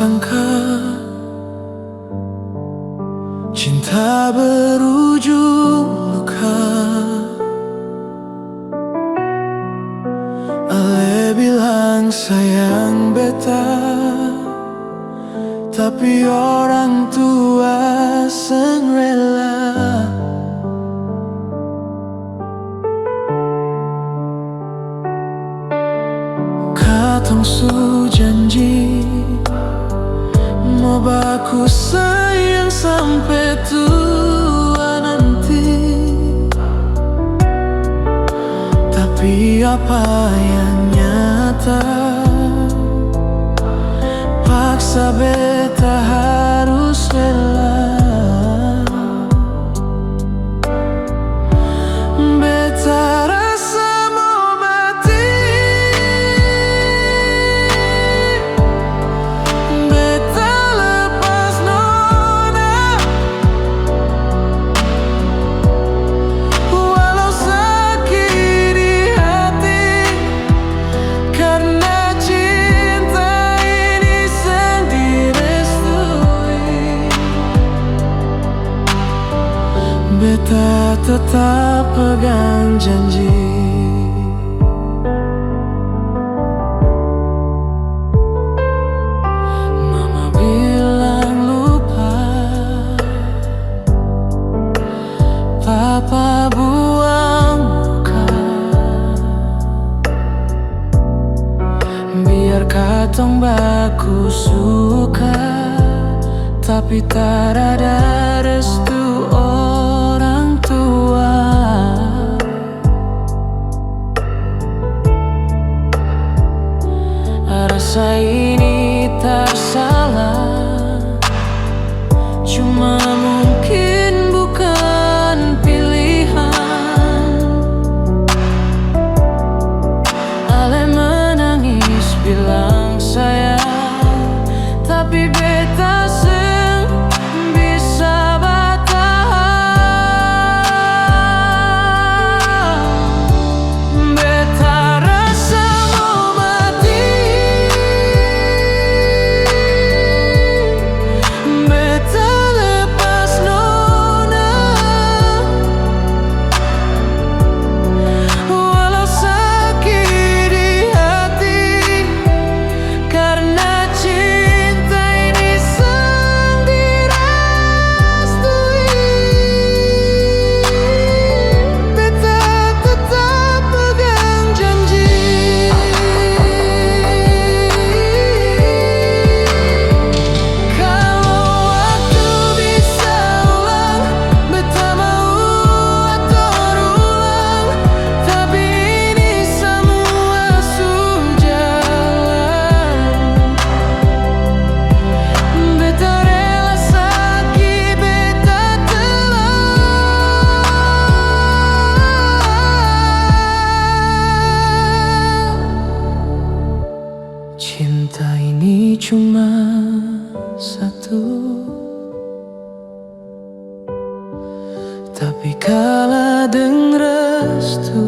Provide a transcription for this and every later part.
sangka cinta berujung luka. Ale bilang sayang beta, tapi orang tua seng rela. Katong su janji mau baku sayang sampai tua nanti, tapi apa yang nyata paksa beta harus rela. Beta rasa mau mati, beta lepas nona, walau sakit di hati, karena cinta ini sendiri direstui. Beta tetap pegang janji. Mama bilang lupa, Papa buang muka. Biar katong baku suka, tapi tak ada restu orang tua. Rasa ini tak salah, cuma mungkin bukan pilihan. Ale menangis bilang sayang, tapi beta seng bisa bertahan. Beta rasa mau mati, beta lepas nona, walau sakit di hati, karena cinta ini sang direstui. Beta tetap pegang janji. Kalau waktu bisa ulang, beta mau atur ulang, tapi ini semua sudah jalan. Beta rela sakit, beta telah. Cinta ini cuma satu, tapi kalah deng restu.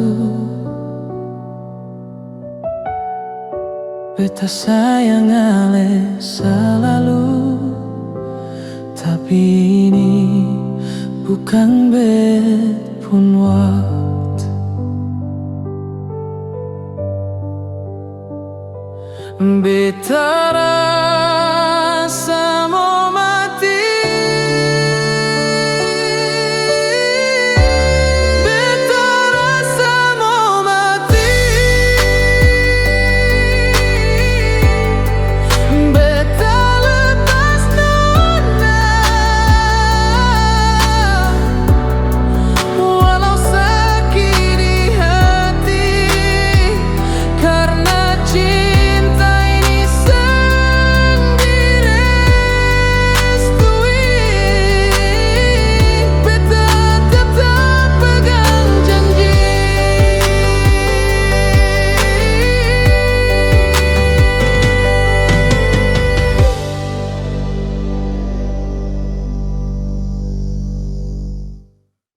Beta sayang ale selalu, tapi ini bukan bet pun waktu. Beta